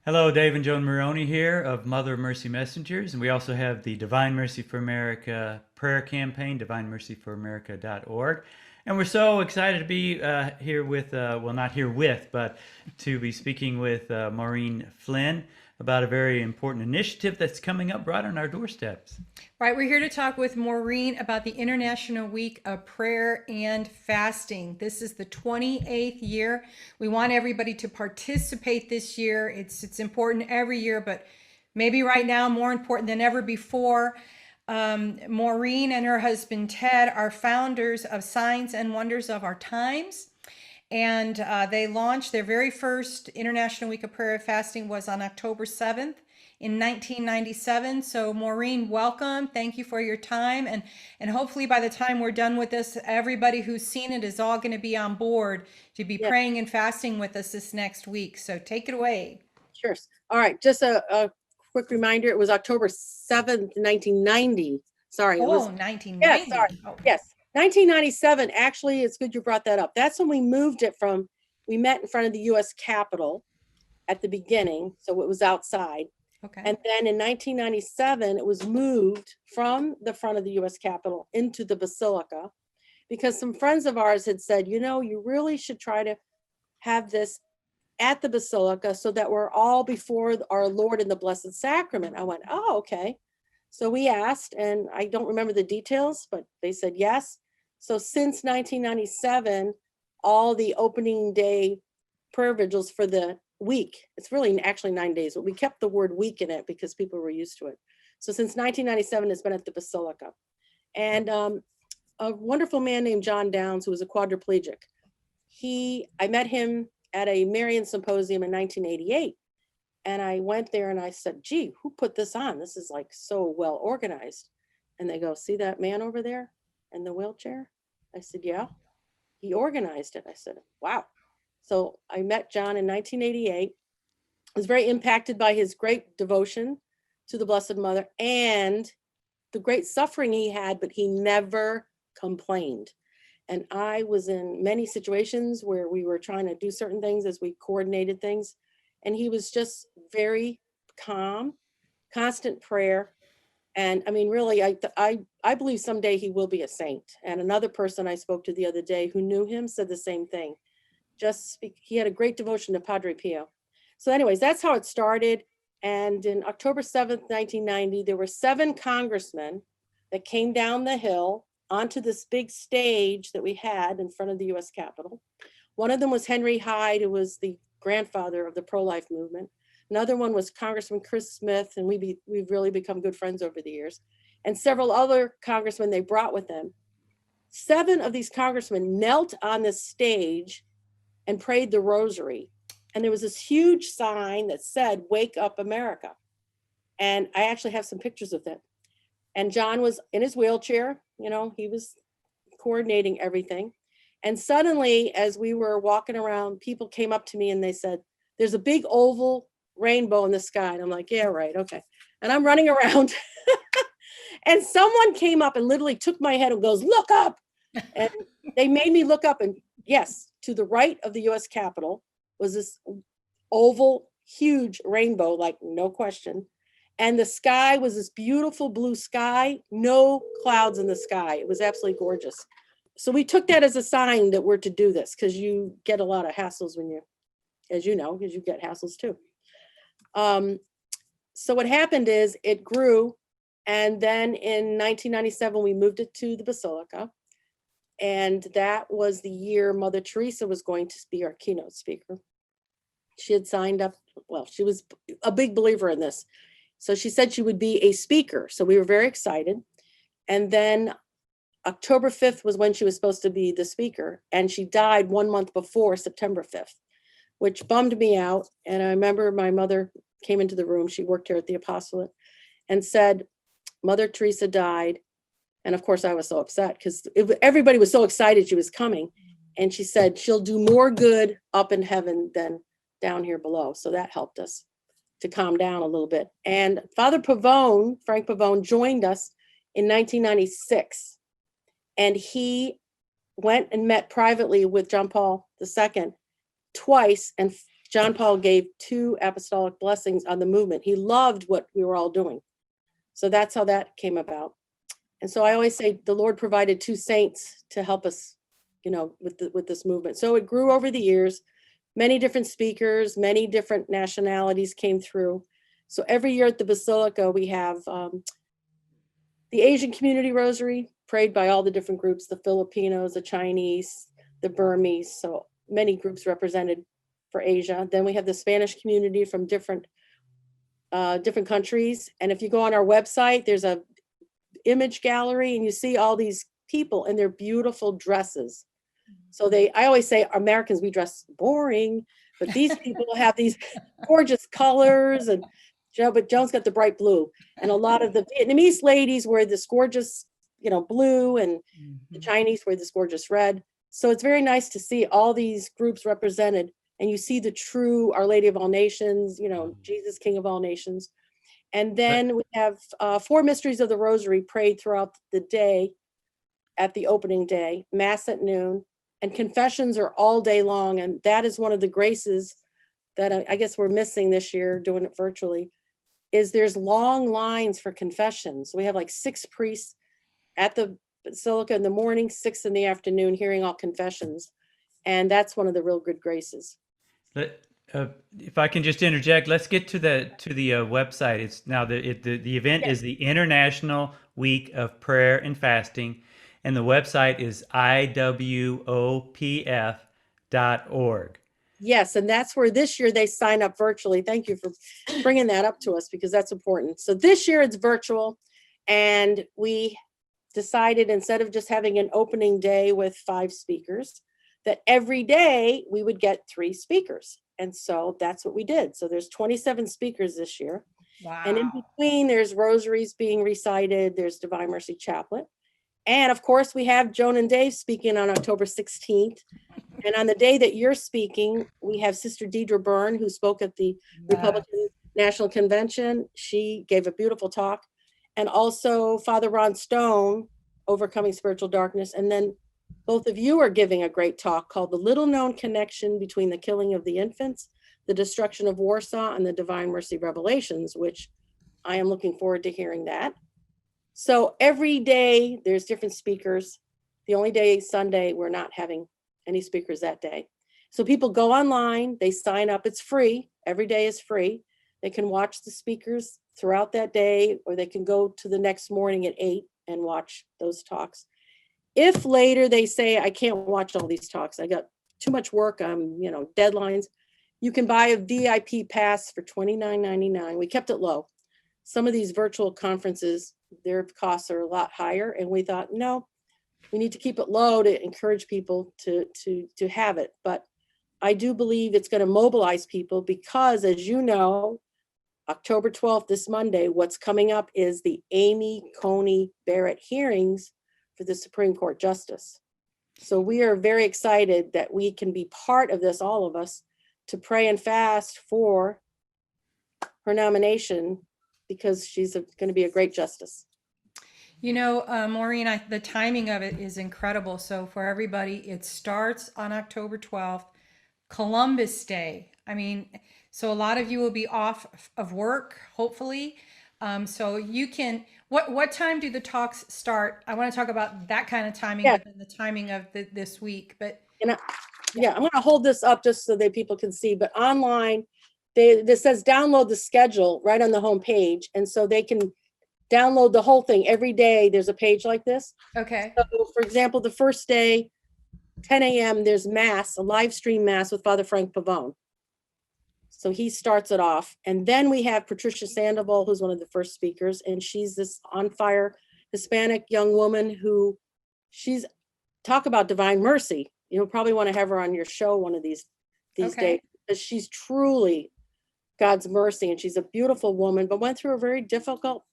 Hello, Dave and Joan Maroney here of Mother of Mercy Messengers, and we also have the Divine Mercy for America prayer campaign, divinemercyforamerica.org. And we're so excited to be here with, well, not here with, but to be speaking with Maureen Flynn about a very important initiative that's coming up right on our doorsteps. Right, we're here to talk with Maureen about the International Week of Prayer and Fasting. This is the 28th year. We want everybody to participate this year. It's important every year, but maybe right now more important than ever before. Maureen and her husband Ted are founders of Signs and Wonders of Our Times. And they launched their very first International Week of Prayer and Fasting was on October 7th in 1997. So Maureen, welcome. Thank you for your time. And hopefully by the time we're done with this, everybody who's seen it is all going to be on board to be Yeah, praying and fasting with us this next week. So take it away. sure. All right, just a quick reminder, it was October 7th, 1990. Sorry, it was, Oh, yes, sorry, 1990. Oh, yes. 1997, actually, it's good you brought that up. That's when we moved it from, we met in front of the US Capitol at the beginning, so it was outside. okay. And then in 1997, it was moved from the front of the US Capitol into the Basilica because some friends of ours had said, you know, you really should try to have this at the Basilica so that we're all before our Lord in the Blessed Sacrament. I went, oh, okay. So we asked, and I don't remember the details, but they said yes. So since 1997, all the opening day prayer vigils for the week, it's really actually 9 days, but we kept the word week in it because people were used to it. So since 1997, it's been at the Basilica. And a wonderful man named John Downs, who was a quadriplegic. I met him at a Marian symposium in 1988. And I went there and I said, gee, who put this on? This is like so well organized. And they go, see that man over there in the wheelchair? I said, yeah, he organized it. I said, wow. So I met John in 1988. I was very impacted by his great devotion to the Blessed Mother and the great suffering he had, but he never complained. And I was in many situations where we were trying to do certain things as we coordinated things. And he was just very calm, constant prayer. And I mean, really, I believe someday he will be a saint. And another person I spoke to the other day who knew him said the same thing. He had a great devotion to Padre Pio. So anyways, that's how it started. And in October 7th, 1990, there were 7 congressmen that came down the hill onto this big stage that we had in front of the US Capitol. One of them was Henry Hyde, who was the grandfather of the pro-life movement. Another one was Congressman Chris Smith, and we've really become good friends over the years. And several other congressmen they brought with them. 7 of these congressmen knelt on the stage and prayed the rosary. And there was this huge sign that said, "Wake up America." And I actually have some pictures of it. And John was in his wheelchair, you know, he was coordinating everything. And suddenly, as we were walking around, people came up to me and they said, there's a big oval rainbow in the sky. And I'm like, yeah, right, okay. And I'm running around. And someone came up and literally took my head and goes, look up. And they made me look up. And yes, to the right of the US Capitol was this oval, huge rainbow, like no question. And the sky was this beautiful blue sky, no clouds in the sky. It was absolutely gorgeous. So we took that as a sign that we're to do this because you get a lot of hassles when you, as you know, because you get hassles too. So what happened is it grew. And then in 1997, we moved it to the Basilica. And that was the year Mother Teresa was going to be our keynote speaker. She had signed up, well, she was a big believer in this. So she said she would be a speaker. So we were very excited. And then October 5th was when she was supposed to be the speaker. And she died 1 month before September 5th, which bummed me out. And I remember my mother came into the room. She worked here at the Apostolate and said, Mother Teresa died. And of course I was so upset because everybody was so excited she was coming. And she said, she'll do more good up in heaven than down here below. So that helped us to calm down a little bit. And Father Pavone, Frank Pavone, joined us in 1996. And he went and met privately with John Paul II twice and John Paul gave 2 apostolic blessings on the movement. He loved what we were all doing. So that's how that came about. And so I always say the Lord provided 2 saints to help us, with this movement. So it grew over the years. Many different speakers, many different nationalities came through. So every year at the Basilica, we have the Asian Community Rosary, prayed by all the different groups, the Filipinos, the Chinese, the Burmese. So many groups represented for Asia. Then we have the Spanish community from different countries. And if you go on our website, there's a image gallery and you see all these people in their beautiful dresses. So I always say Americans, we dress boring, but these people have these gorgeous colors, and but Joan's got the bright blue, and a lot of the Vietnamese ladies wear this gorgeous, blue, and the Chinese wear this gorgeous red. So it's very nice to see all these groups represented, and you see the true Our Lady of all Nations, Jesus, King of all nations. And then we have 4 mysteries of the Rosary prayed throughout the day at the opening day, Mass at noon, and confessions are all day long. And that is one of the graces that I guess we're missing this year, doing it virtually, is there's long lines for confessions. We have like 6 priests at the Basilica in the morning, 6 in the afternoon, hearing all confessions. And that's one of the real good graces. If I can just interject, let's get to the website. It's now the event is the International Week of Prayer and Fasting, and the website is iwopf.org. Yes, and that's where this year they sign up virtually. Thank you for bringing that up to us, because that's important. So this year it's virtual, and we decided, instead of just having an opening day with 5 speakers, that every day we would get 3 speakers. And so that's what we did. So there's 27 speakers this year. Wow. And in between, there's rosaries being recited, there's Divine Mercy Chaplet. And of course, we have Joan and Dave speaking on October 16th. And on the day that you're speaking, we have Sister Deidre Byrne, who spoke at the Republican National Convention. She gave a beautiful talk. And also Father Ron Stone, Overcoming Spiritual Darkness. And then both of you are giving a great talk called The Little Known Connection Between the Killing of the Infants, the Destruction of Warsaw, and the Divine Mercy Revelations, which I am looking forward to hearing that. So every day there's different speakers. The only day, Sunday, we're not having any speakers that day. So people go online, they sign up, it's free. Every day is free. They can watch the speakers throughout that day, or they can go to the next morning at 8 and watch those talks. If later they say, I can't watch all these talks, I got too much work, deadlines, you can buy a VIP pass for $29.99. We kept it low. Some of these virtual conferences, their costs are a lot higher. And we thought, no, we need to keep it low to encourage people to have it. But I do believe it's going to mobilize people, because, as you know, October 12th, this Monday, what's coming up is the Amy Coney Barrett hearings for the Supreme Court Justice. So we are very excited that we can be part of this, all of us, to pray and fast for her nomination, because she's going to be a great justice. Maureen, the timing of it is incredible. So for everybody, it starts on October 12th, Columbus Day. So a lot of you will be off of work, hopefully. So you can, what time do the talks start? I want to talk about that kind of timing, but then the timing of this week. But I'm going to hold this up just so that people can see, but online, this says download the schedule right on the home page. And so they can download the whole thing. Every day there's a page like this. Okay. So for example, the first day, 10 a.m., there's Mass, a live stream Mass with Father Frank Pavone. So he starts it off. And then we have Patricia Sandoval, who's one of the first speakers. And she's this on fire Hispanic young woman who talk about divine mercy. You'll probably want to have her on your show one of these days, because she's truly God's mercy. And she's a beautiful woman, but went through a very difficult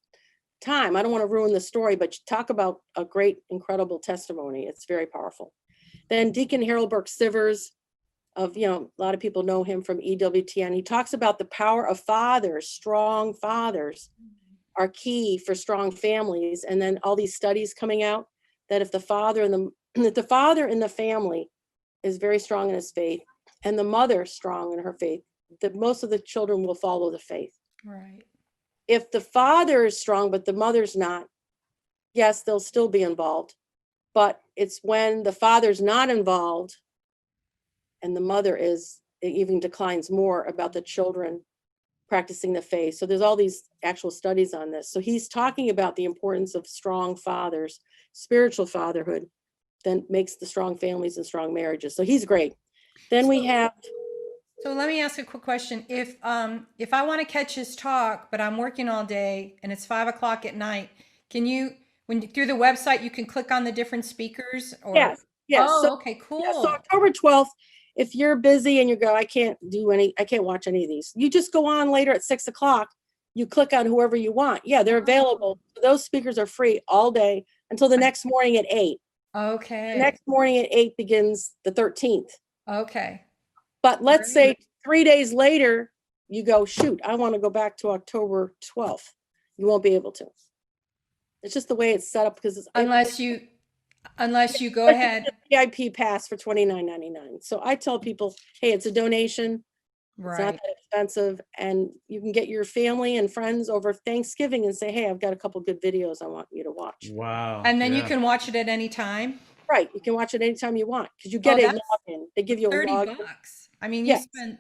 time. I don't want to ruin the story, but talk about a great, incredible testimony. It's very powerful. Then Deacon Harold Burke Sivers, a lot of people know him from EWTN. He talks about the power of fathers. Strong fathers are key for strong families. And then all these studies coming out that if the father in the family is very strong in his faith, and the mother strong in her faith, most of the children will follow the faith. Right. If the father is strong, but the mother's not, yes, they'll still be involved. But it's when the father's not involved and the mother is, it even declines more about the children practicing the faith. So there's all these actual studies on this. So he's talking about the importance of strong fathers, spiritual fatherhood, then makes the strong families and strong marriages. So he's great. Then we have, So let me ask a quick question. If I want to catch his talk, but I'm working all day and it's 5 o'clock at night, can you, through the website, you can click on the different speakers? Or yes, yes. Oh, So, okay, cool. yeah, so October 12th, if you're busy and you go, I can't watch any of these. You just go on later at 6 o'clock. You click on whoever you want. Yeah, they're available. Those speakers are free all day until the next morning at 8. Okay. The next morning at 8 begins the 13th. Okay. But let's say 3 days later, you go, shoot, I want to go back to October 12th. You won't be able to. It's just the way it's set up because it's Unless you go ahead. VIP pass for $29.99. So I tell people, hey, it's a donation. It's not Right. that expensive. And you can get your family and friends over Thanksgiving and say, hey, I've got a couple good videos I want you to watch. Wow. And then you yeah. can watch it at any time. Right. You can watch it anytime you want because you get a that's login. They give you a $30. login. I mean, you Yes. spend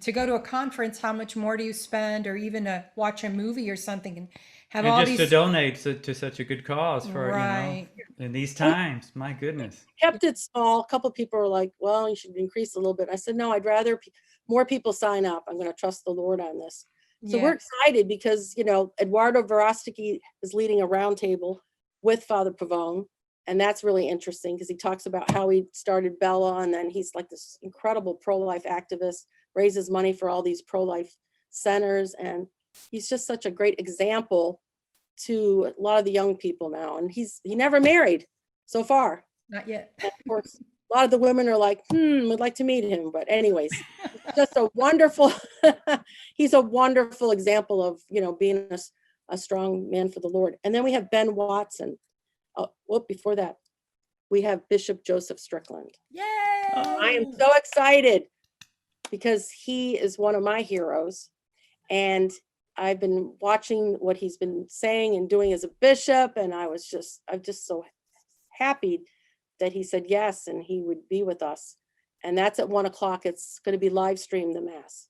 to go to a conference, how much more do you spend, or even to watch a movie or something and have all And just these to donate to such a good cause for, Right. in these times. My goodness. Kept it small. A couple people are like, well, you should increase a little bit. I said, no, I'd rather more people sign up. I'm going to trust the Lord on this. So we're excited because, Eduardo Verostiki is leading a roundtable with Father Pavone. And that's really interesting because he talks about how he started Bella, and then he's like this incredible pro-life activist, raises money for all these pro-life centers. And he's just such a great example to a lot of the young people now. And he never married so far. Not yet. And of course, a lot of the women are like, would like to meet him. But anyways, just a wonderful, he's a wonderful example of, being a strong man for the Lord. And then we have Ben Watson. Before that, we have Bishop Joseph Strickland. Yay! I am so excited because he is one of my heroes. And I've been watching what he's been saying and doing as a bishop. And I'm just so happy that he said yes and he would be with us. And that's at 1 o'clock. It's going to be live streamed, the Mass.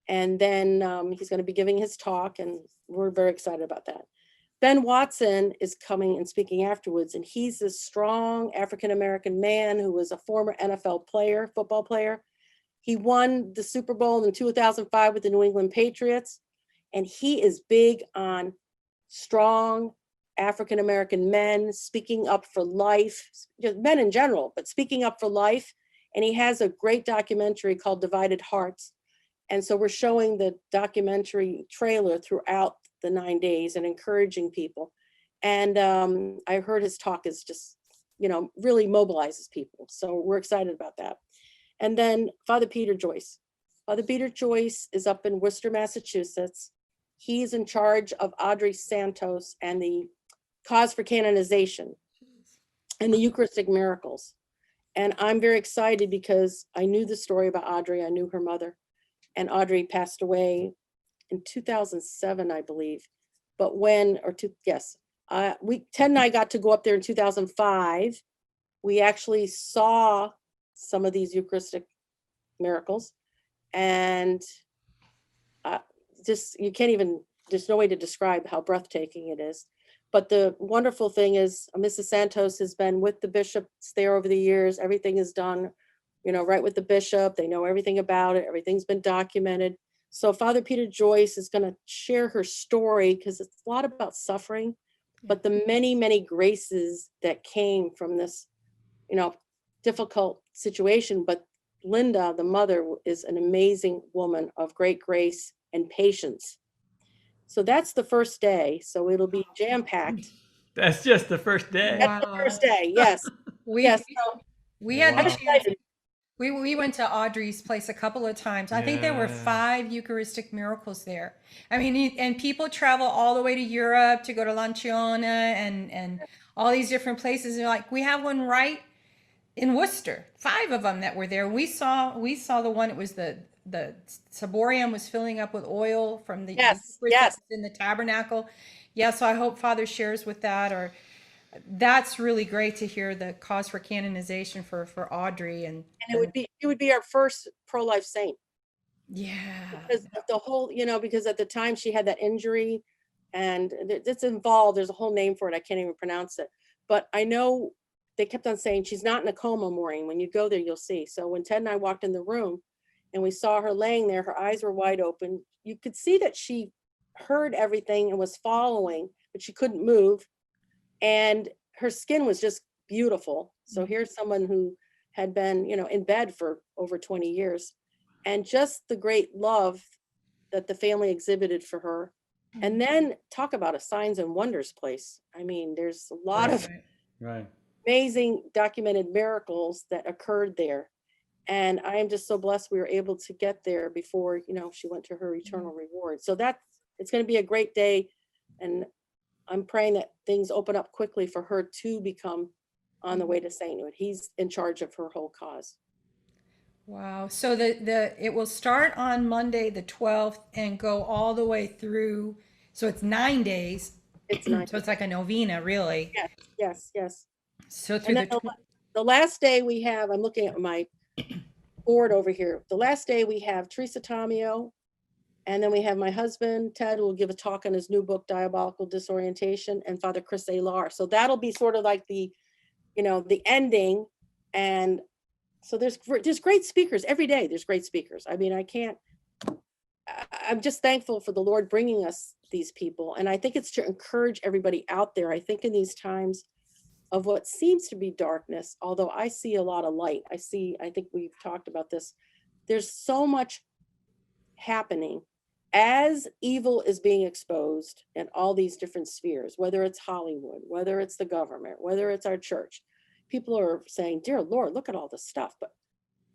And then he's going to be giving his talk, and we're very excited about that. Ben Watson is coming and speaking afterwards, and he's a strong African-American man who was a former NFL player, football player. He won the Super Bowl in 2005 with the New England Patriots, and he is big on strong African-American men speaking up for life, men in general, but speaking up for life. And he has a great documentary called Divided Hearts. And so we're showing the documentary trailer throughout the 9 days and encouraging people. And I heard his talk is just, really mobilizes people. So we're excited about that. And then Father Peter Joyce. Father Peter Joyce is up in Worcester, Massachusetts. He's in charge of Audrey Santos and the Cause for Canonization and the Eucharistic miracles. And I'm very excited because I knew the story about Audrey. I knew her mother. And Audrey passed away in 2007, I believe. But Ted and I got to go up there in 2005. We actually saw some of these Eucharistic miracles. And there's no way to describe how breathtaking it is. But the wonderful thing is Mrs. Santos has been with the bishops there over the years. Everything is done, right with the bishop. They know everything about it. Everything's been documented. So Father Peter Joyce is going to share her story because it's a lot about suffering, but the many, many graces that came from this, difficult situation. But Linda, the mother, is an amazing woman of great grace and patience. So that's the first day. So it'll be jam-packed. That's just the first day. That's the first day. Yes. We Yes. had Wow. the chance. We went to Audrey's place a couple of times. I think there were 5 Eucharistic miracles there. I mean, and people travel all the way to Europe to go to Lanciona and all these different places. And they're like, we have one right in Worcester, 5 of them that were there. We saw the one. It was the ciborium was filling up with oil from the Yes, Eucharist that yes. was in the tabernacle. Yeah, so I hope Father shares with that. Or that's really great to hear the cause for canonization for Audrey And it would be our first pro-life saint. yeah. Because of the whole, because at the time she had that injury and it's involved, there's a whole name for it. I can't even pronounce it. But I know they kept on saying she's not in a coma, Maureen. When you go there, you'll see. So when Ted and I walked in the room and we saw her laying there, her eyes were wide open. You could see that she heard everything and was following, but she couldn't move. And her skin was just beautiful. So here's someone who had been, in bed for over 20 years. And just the great love that the family exhibited for her. And then talk about a signs and wonders place. I mean, there's a lot of amazing documented miracles that occurred there. And I am just so blessed we were able to get there before, she went to her eternal reward. So it's going to be a great day. And I'm praying that things open up quickly for her to become on the way to sainthood. He's in charge of her whole cause. Wow. So it will start on Monday the 12th and go all the way through. So it's 9 days. It's 9. So it's like a novena, really. Yes. So through the last day we have, I'm looking at my board over here. The last day we have Teresa Tomeo, and then we have my husband, Ted, who will give a talk on his new book, Diabolical Disorientation, and Father Chris Alar. So that'll be sort of like the ending. And so there's great speakers every day. There's great speakers. I mean, I'm just thankful for the Lord bringing us these people. And I think it's to encourage everybody out there. I think in these times of what seems to be darkness, although I see a lot of light, I think we've talked about this. There's so much happening as evil is being exposed in all these different spheres, whether it's Hollywood, whether it's the government, whether it's our church. People are saying, dear Lord, look at all this stuff. But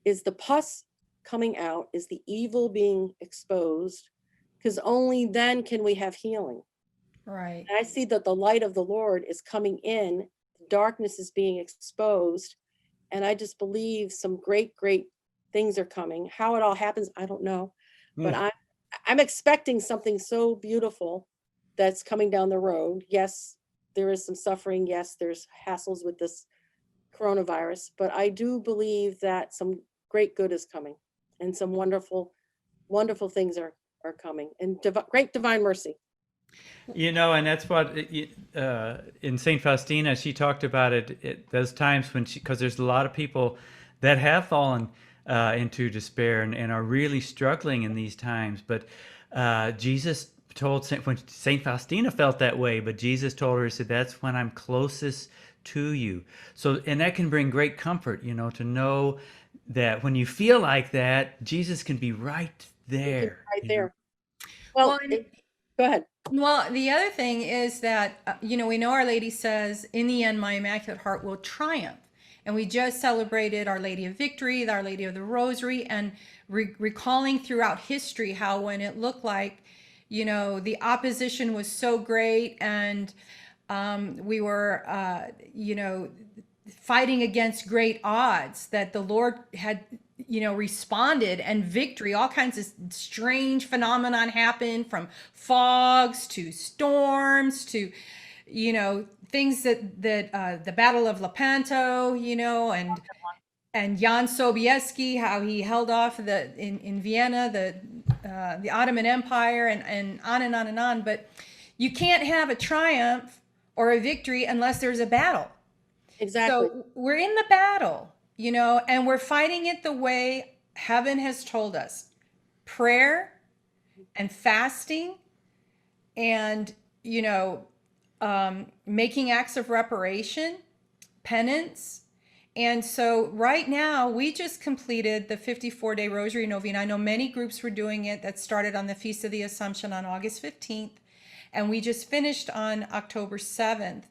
is the pus coming out? Is the evil being exposed? Because only then can we have healing. right. And I see that the light of the Lord is coming in. Darkness is being exposed. And I just believe some great, great things are coming. How it all happens, I don't know. But I'm expecting something so beautiful that's coming down the road. Yes, there is some suffering. Yes, there's hassles with this coronavirus, but I do believe that some great good is coming and some wonderful, wonderful things are coming, and great divine mercy. And that's what in St. Faustina, she talked about it those times when because there's a lot of people that have fallen into despair and are really struggling in these times. But Jesus told when St. Faustina felt that way, but Jesus told her, he said, that's when I'm closest to you. So, and that can bring great comfort, to know that when you feel like that, Jesus can be right there. Right there. Well, go ahead. Well, the other thing is that, we know Our Lady says, in the end, my Immaculate Heart will triumph. And we just celebrated Our Lady of Victory, Our Lady of the Rosary, and recalling throughout history how when it looked like, the opposition was so great and we were, fighting against great odds, that the Lord had, responded, and victory, all kinds of strange phenomenon happened, from fogs to storms to, things that the Battle of Lepanto, and Jan Sobieski, how he held off in Vienna, the Ottoman Empire, and on and on and on. But you can't have a triumph or a victory unless there's a battle. Exactly. So we're in the battle, and we're fighting it the way heaven has told us. Prayer and fasting and, making acts of reparation, penance. And so right now we just completed the 54-day Rosary Novena. I know many groups were doing it. That started on the Feast of the Assumption on August 15th. And we just finished on October 7th.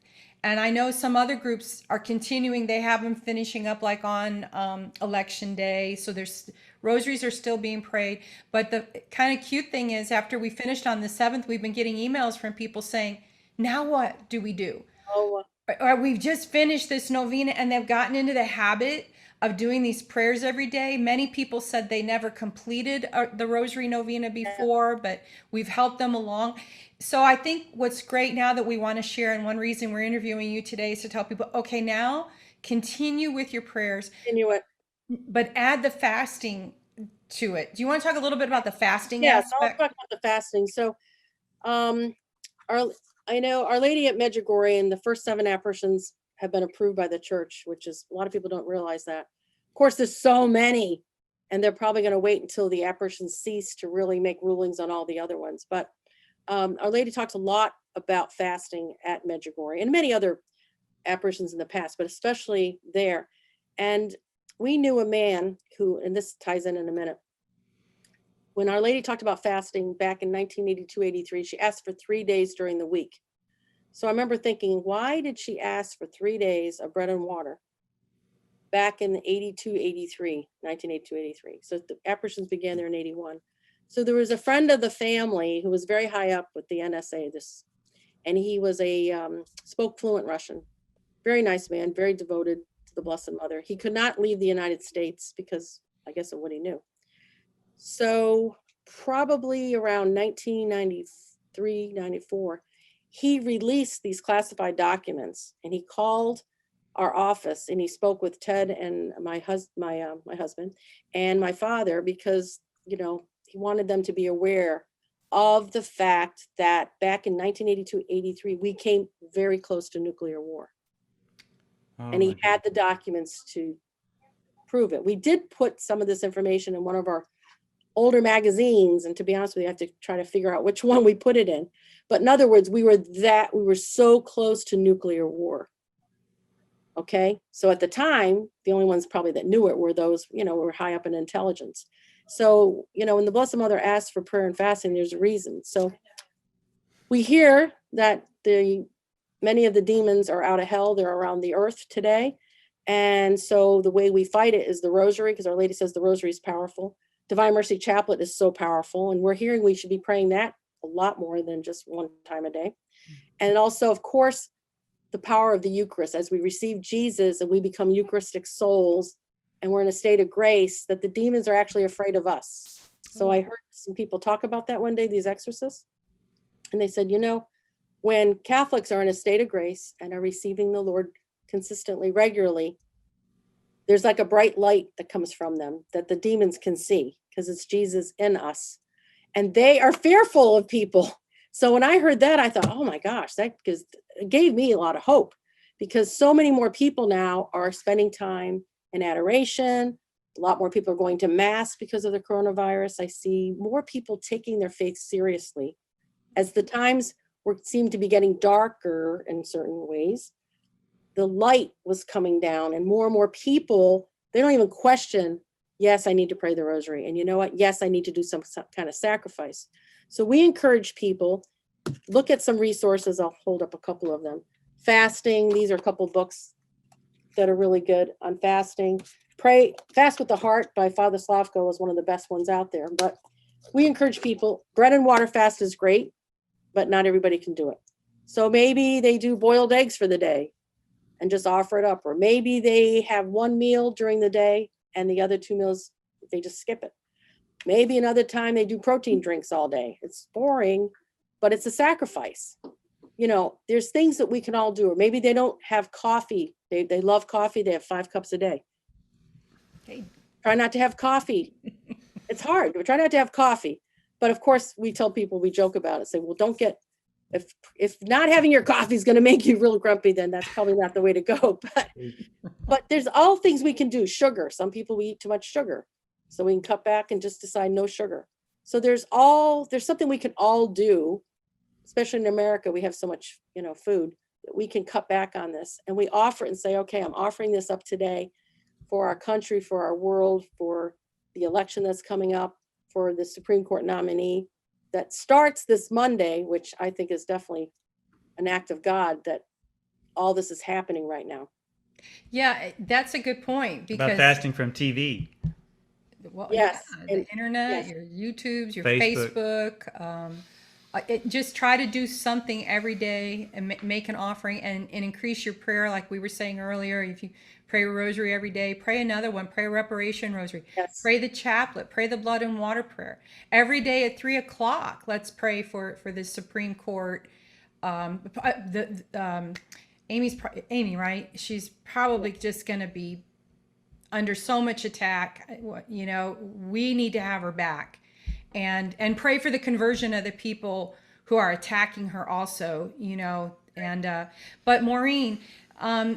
And I know some other groups are continuing. They have them finishing up like on Election Day. So there's rosaries are still being prayed. But the kind of cute thing is, after we finished on the 7th, we've been getting emails from people saying, now what do we do? Oh, Or we've just finished this novena, and they've gotten into the habit of doing these prayers every day. Many people said they never completed the Rosary Novena before, but we've helped them along. So I think what's great now that we want to share, and one reason we're interviewing you today is to tell people, okay, now continue with your prayers, Continue it. but add the fasting to it. Do you want to talk a little bit about the fasting Yes, I'll aspect? talk about the fasting. So, our I know Our Lady at Medjugorje and the first 7 apparitions have been approved by the church, which is a lot of people don't realize that. Of course, there's so many, and they're probably going to wait until the apparitions cease to really make rulings on all the other ones. But Our Lady talks a lot about fasting at Medjugorje and many other apparitions in the past, but especially there. And we knew a man who, and this ties in a minute, when Our Lady talked about fasting back in 1982-83, she asked for 3 days during the week. So I remember thinking, why did she ask for 3 days of bread and water back in 1982-83? So the apparitions began there in 81. So there was a friend of the family who was very high up with the NSA, and he was spoke fluent Russian. Very nice man, very devoted to the Blessed Mother. He could not leave the United States because, I guess, of what he knew. So probably around 1993, 94, he released these classified documents, and he called our office and he spoke with Ted and my husband and my father, because, he wanted them to be aware of the fact that back in 1982-83, we came very close to nuclear war. And he had the documents to prove it. We did put some of this information in one of our older magazines, and to be honest with you, I have to try to figure out which one we put it in. But in other words, we were so close to nuclear war. Okay, so at the time, the only ones probably that knew it were those, who were high up in intelligence. So, when the Blessed Mother asked for prayer and fasting, there's a reason. So we hear that many of the demons are out of hell. They're around the earth today. And so the way we fight it is the rosary, because Our Lady says the rosary is powerful. Divine Mercy Chaplet is so powerful. And we're hearing we should be praying that a lot more than just one time a day. And also, of course, the power of the Eucharist, as we receive Jesus and we become Eucharistic souls, and we're in a state of grace, that the demons are actually afraid of us. So I heard some people talk about that one day, these exorcists. And they said, when Catholics are in a state of grace and are receiving the Lord consistently, regularly, there's like a bright light that comes from them that the demons can see, because it's Jesus in us. And they are fearful of people. So when I heard that, I thought, oh my gosh, it gave me a lot of hope, because so many more people now are spending time in adoration. A lot more people are going to Mass because of the coronavirus. I see more people taking their faith seriously. As the times seemed to be getting darker in certain ways, the light was coming down, and more people, they don't even question, yes, I need to pray the rosary. And you know what? Yes, I need to do some kind of sacrifice. So we encourage people, look at some resources. I'll hold up a couple of them. Fasting. These are a couple of books that are really good on fasting. Fast with the Heart by Father Slavko is one of the best ones out there. But we encourage people, bread and water fast is great, but not everybody can do it. So maybe they do boiled eggs for the day and just offer it up. Or maybe they have one meal during the day and the other 2 meals, they just skip it. Maybe another time they do protein drinks all day. It's boring, but it's a sacrifice. There's things that we can all do. Or maybe they don't have coffee. They love coffee. They have 5 cups a day. Okay. Try not to have coffee. It's hard. We try not to have coffee. But of course, we tell people, we joke about it, say, well, don't get, if not having your coffee is going to make you real grumpy, then that's probably not the way to go. But there's all things we can do. Sugar. Some people, we eat too much sugar. So we can cut back and just decide no sugar. So there's something we can all do, especially in America. We have so much, food, that we can cut back on this. And we offer it and say, okay, I'm offering this up today for our country, for our world, for the election that's coming up, for the Supreme Court nominee that starts this Monday, which I think is definitely an act of God that all this is happening right now. Yeah, that's a good point. Because about fasting from TV. Well, yes, yeah, the internet, yes. Your YouTubes, your Facebook. Just try to do something every day and make an offering and increase your prayer. Like we were saying earlier, if you Pray a rosary every day. Pray another one. Pray a reparation rosary. Yes. Pray the chaplet. Pray the blood and water prayer. Every day at 3:00, let's pray for the Supreme Court. Amy, right? She's probably just going to be under so much attack. You know, we need to have her back, and pray for the conversion of the people who are attacking her also, you know. And but Maureen,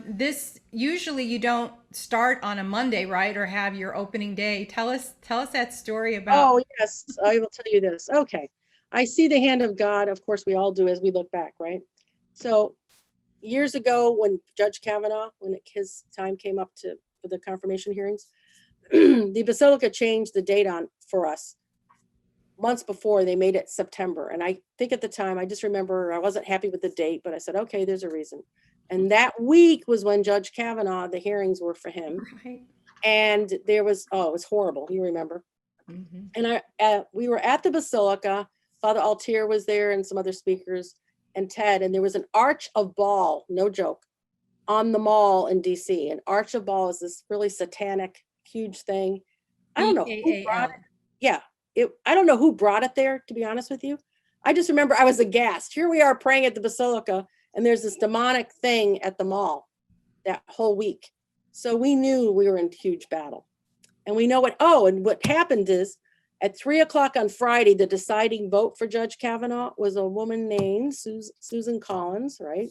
this usually you don't start on a Monday, right? Or have your opening day. Tell us that story about. Oh, yes, I will tell you this. Okay. I see the hand of God. Of course, we all do as we look back, right? So years ago, when Judge Kavanaugh, when his time came up for the confirmation hearings, the Basilica changed the date for us. Months before, they made it September. And I think at the time, I just remember I wasn't happy with the date, but I said, okay, there's a reason. And that week was when Judge Kavanaugh, the hearings were for him. Right. And there was, it was horrible. You remember? Mm-hmm. And we were at the Basilica. Father Altier was there and some other speakers and Ted. And there was an arch of Baal, no joke, on the mall in DC. An arch of Baal is this really satanic, huge thing. I don't know who brought it. Yeah. I don't know who brought it there, to be honest with you. I just remember I was aghast. Here we are praying at the Basilica, and there's this demonic thing at the mall that whole week. So we knew we were in huge battle. And we know and what happened is at 3:00 on Friday, the deciding vote for Judge Kavanaugh was a woman named Susan Collins, right?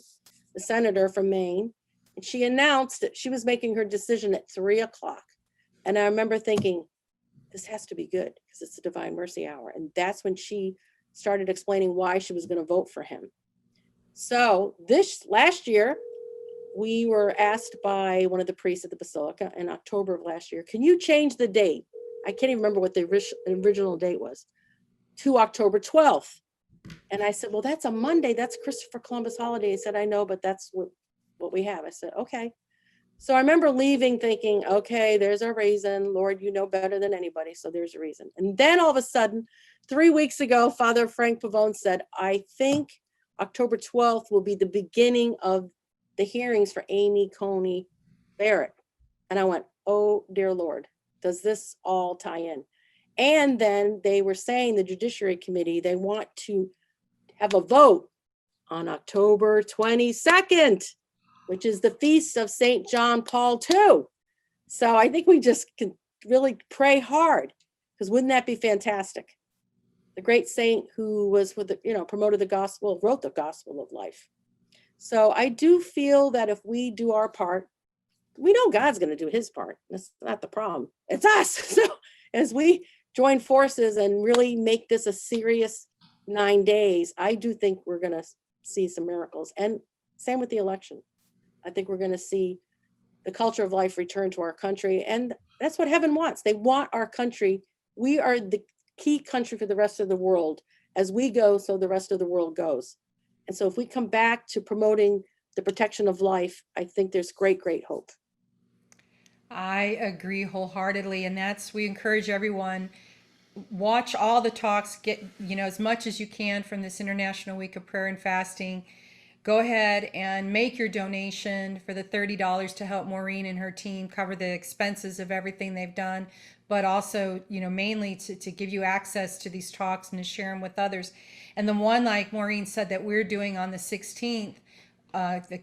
The senator from Maine. And she announced that she was making her decision at 3:00. And I remember thinking, this has to be good because it's the Divine Mercy Hour. And that's when she started explaining why she was going to vote for him. So last year, we were asked by one of the priests at the Basilica in October of last year, can you change the date? I can't even remember what the original date was, to October 12th. And I said, well, that's a Monday. That's Christopher Columbus holiday. He said, I know, but that's what we have. I said, okay. So I remember leaving thinking, okay, there's a reason. Lord, you know better than anybody. So there's a reason. And then all of a sudden, 3 weeks ago, Father Frank Pavone said, I think October 12th will be the beginning of the hearings for Amy Coney Barrett. And I went, oh, dear Lord, does this all tie in? And then they were saying, the Judiciary Committee, they want to have a vote on October 22nd, which is the feast of St. John Paul II. So I think we just can really pray hard, because wouldn't that be fantastic? The great saint who was promoted the gospel, wrote the gospel of life. So I do feel that if we do our part, we know God's going to do his part. That's not the problem. It's us. So as we join forces and really make this a serious 9 days, I do think we're going to see some miracles. And same with the election. I think we're going to see the culture of life return to our country. And that's what heaven wants. They want our country. We are the key country for the rest of the world. As we go, so the rest of the world goes. And so if we come back to promoting the protection of life, I think there's great, great hope. I agree wholeheartedly. And we encourage everyone, watch all the talks, get, as much as you can from this International Week of Prayer and Fasting. Go ahead and make your donation for the $30 to help Maureen and her team cover the expenses of everything they've done, but also, mainly to give you access to these talks and to share them with others. And the one, like Maureen said, that we're doing on the 16th, the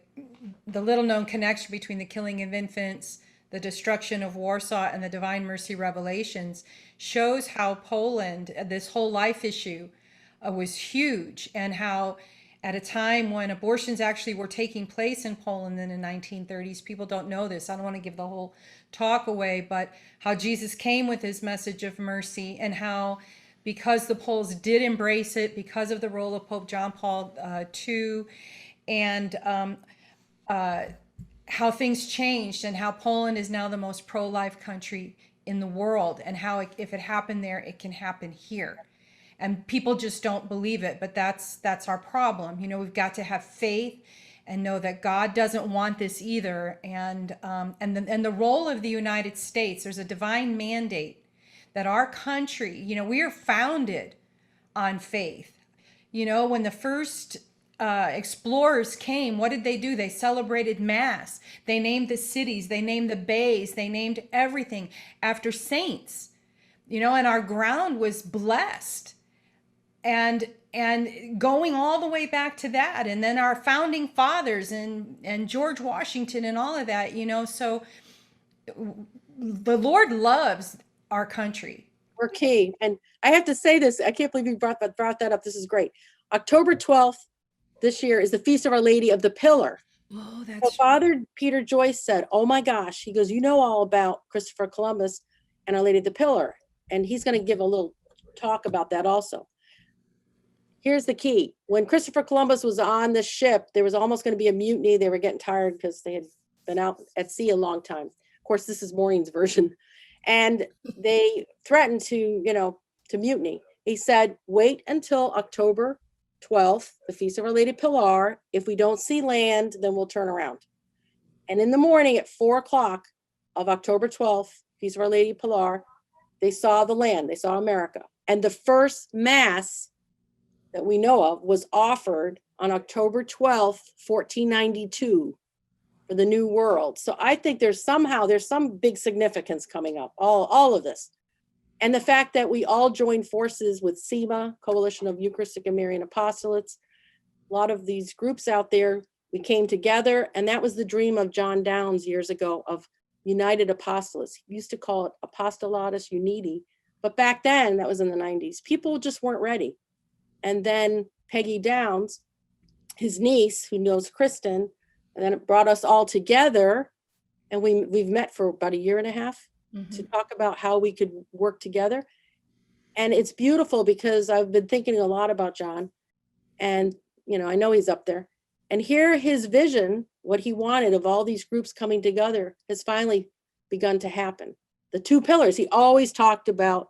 little known connection between the killing of infants, the destruction of Warsaw, and the Divine Mercy Revelations, shows how Poland, this whole life issue, was huge, and how at a time when abortions actually were taking place in Poland in the 1930s. People don't know this. I don't want to give the whole talk away, but how Jesus came with his message of mercy, and how, because the Poles did embrace it, because of the role of Pope John Paul II, and how things changed, and how Poland is now the most pro-life country in the world, and how if it happened there, it can happen here. And people just don't believe it, but that's our problem. We've got to have faith and know that God doesn't want this either. And the role of the United States, there's a divine mandate that our country, we are founded on faith. When the first explorers came, what did they do? They celebrated Mass. They named the cities, they named the bays, they named everything after saints, and our ground was blessed. And going all the way back to that, and then our founding fathers and George Washington and all of that, so the Lord loves our country. We're key. And I have to say this, I can't believe you brought that up. This is great. October 12th this year is the Feast of Our Lady of the Pillar. Oh, So that's Father Peter Joyce said, oh my gosh, he goes, all about Christopher Columbus and Our Lady of the Pillar. And he's going to give a little talk about that also. Here's the key. When Christopher Columbus was on the ship, there was almost going to be a mutiny. They were getting tired because they had been out at sea a long time. Of course, this is Maureen's version. And they threatened to mutiny. He said, wait until October 12th, the Feast of Our Lady Pilar. If we don't see land, then we'll turn around. And in the morning at 4:00 of October 12th, Feast of Our Lady Pilar, they saw the land, they saw America. And the first Mass that we know of was offered on October 12th, 1492 for the New World. So I think there's some big significance coming up, all of this. And the fact that we all joined forces with CEMA, Coalition of Eucharistic and Marian Apostolates, a lot of these groups out there, we came together, and that was the dream of John Downes years ago of United Apostolates. He used to call it Apostolates Uniti, but back then, that was in the 90s, people just weren't ready. And then Peggy Downes, his niece, who knows Kristen, and then it brought us all together, and we've met for about a year and a half to talk about how we could work together. And it's beautiful because I've been thinking a lot about John, and I know he's up there. And here his vision, what he wanted of all these groups coming together, has finally begun to happen. The two pillars, he always talked about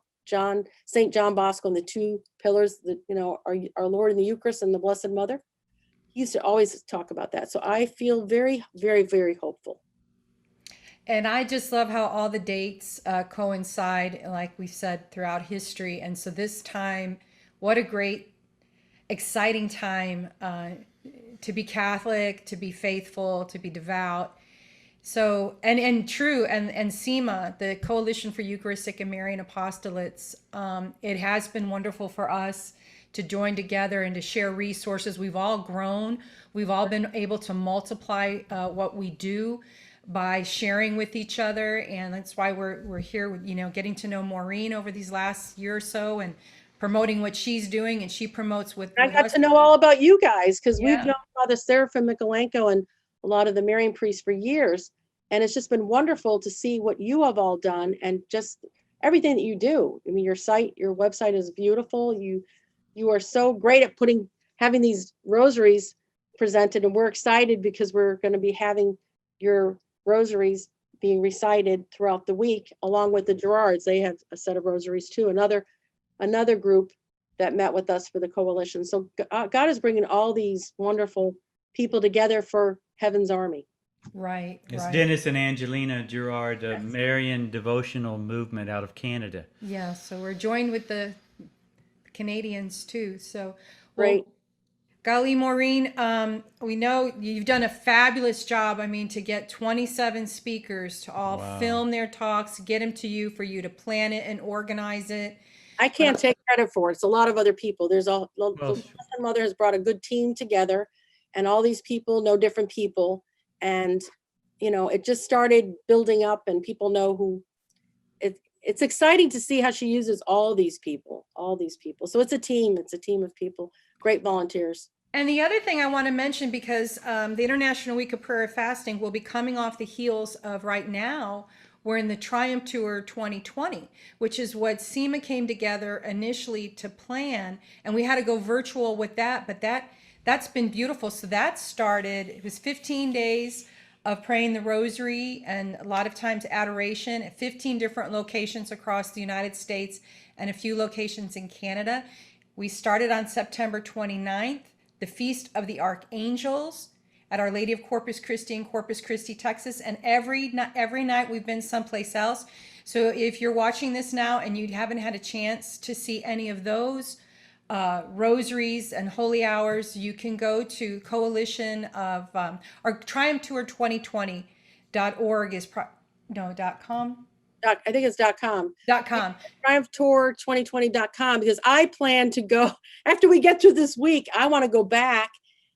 St. John Bosco and the two pillars that, our Lord in the Eucharist and the Blessed Mother. He used to always talk about that. So I feel very, very, very hopeful. And I just love how all the dates coincide, like we've said, throughout history. And so this time, what a great, exciting time to be Catholic, to be faithful, to be devout. So, and true, and CEMA, the Coalition for Eucharistic and Marian Apostolates, it has been wonderful for us to join together and to share resources. We've all grown. We've all been able to multiply what we do by sharing with each other. And that's why we're here, getting to know Maureen over these last year or so and promoting what she's doing. And she promotes with I got to know all about you guys because Yeah. we've known Father Seraphim Mikolenko and a lot of the Marian priests for years. And it's just been wonderful to see what you have all done and just everything that you do. I mean, your website is beautiful. You are so great at having these rosaries presented, and we're excited because we're going to be having your rosaries being recited throughout the week, along with the Gerards. They have a set of rosaries too. Another group that met with us for the coalition. So God is bringing all these wonderful people together for Heaven's army. Right. It's right. Dennis and Angelina Gerard, a Yes. Marian devotional movement out of Canada. Yeah. So we're joined with the Canadians too. So Great. Golly, Maureen, we know you've done a fabulous job. I mean, to get 27 speakers to all Wow. film their talks, get them to you for you to plan it and organize it. I can't take credit for it. It's a lot of other people. The Blessed Mother has brought a good team together, and all these people know different people. And, it just started building up, and people know who it's exciting to see how she uses all these people. So it's a team of people, great volunteers. And the other thing I want to mention, because the International Week of Prayer and Fasting will be coming off the heels of right now, we're in the Triumph Tour 2020, which is what CEMA came together initially to plan. And we had to go virtual with that, but that's been beautiful. So that started, it was 15 days of praying the rosary and a lot of times adoration at 15 different locations across the United States and a few locations in Canada. We started on September 29th, the Feast of the Archangels at Our Lady of Corpus Christi in Corpus Christi, Texas. And every night we've been someplace else. So if you're watching this now and you haven't had a chance to see any of those rosaries and holy hours, you can go to coalition of or Triumph Tour 2020.org is .com. I think it's .com. .com. TriumphTour2020.com, because I plan to go after we get through this week. I want to go back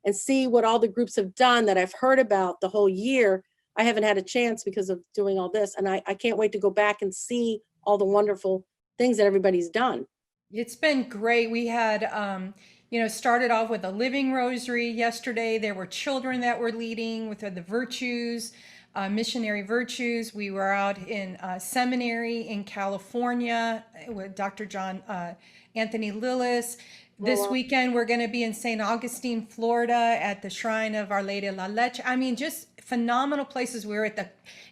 and see what all the groups have done that I've heard about the whole year. I haven't had a chance because of doing all this, and I can't wait to go back and see all the wonderful things that everybody's done. It's been great. We had, started off with a living rosary yesterday. There were children that were leading with the virtues, missionary virtues. We were out in seminary in California with Dr. John Anthony Lillis. This weekend, we're going to be in St. Augustine, Florida at the Shrine of Our Lady of La Leche. I mean, just phenomenal places. We were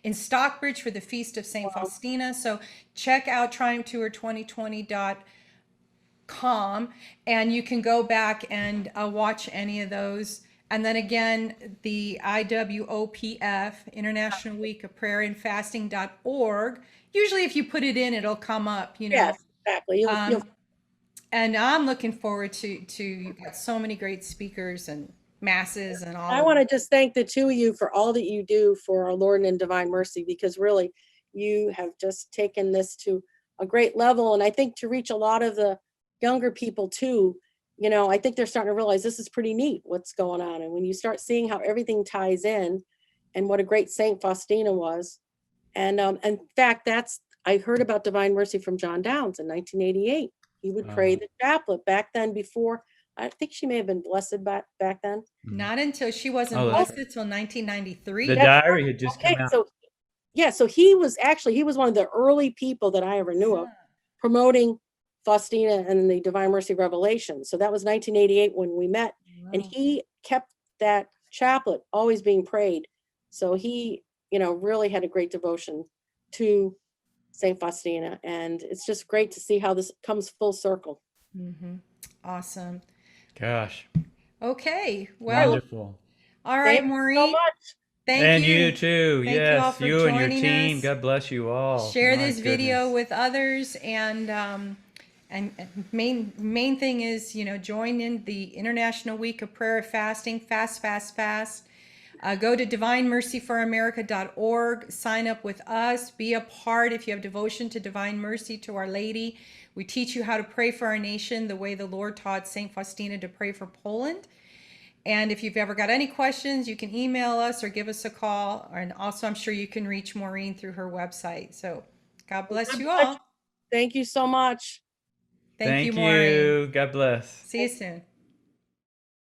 in Stockbridge for the Feast of St. Faustina. So check out triumphtour2020.com and you can go back and watch any of those. And then again, the IWOPF, International Week of Prayer and Fasting.org. Usually if you put it in, it'll come up, Yes, exactly. And I'm looking forward to you've got so many great speakers and masses and all. I want to just thank the two of you for all that you do for our Lord and Divine Mercy, because really you have just taken this to a great level. And I think to reach a lot of the younger people too, I think they're starting to realize this is pretty neat what's going on. And when you start seeing how everything ties in and what a great Saint Faustina was. And in fact, I heard about Divine Mercy from John Downes in 1988. He would pray the chaplet back then before. I think she may have been blessed back then. Not until she wasn't blessed until 1993. The diary had just come out. So he was one of the early people that I ever knew of promoting Faustina and the Divine Mercy Revelation. So that was 1988 when we met. And he kept that chaplet always being prayed. So he, really had a great devotion to Saint Faustina. And it's just great to see how this comes full circle. Mm-hmm. Awesome. Gosh. Okay. Well, wonderful. All right, Thank Maureen. you so much. Thank you. And you too. Thank you all Yes, for you and your joining team. us. God bless you all. Share My this video goodness. with others, and main thing is, join in the International Week of Prayer and Fasting. Fast. Go to divinemercyforamerica.org. Sign up with us. Be a part if you have devotion to Divine Mercy, to Our Lady. We teach you how to pray for our nation the way the Lord taught St. Faustina to pray for Poland. And if you've ever got any questions, you can email us or give us a call. And also, I'm sure you can reach Maureen through her website. So God bless you all. Thank you so much. Thank you, Maureen. God bless. See you soon.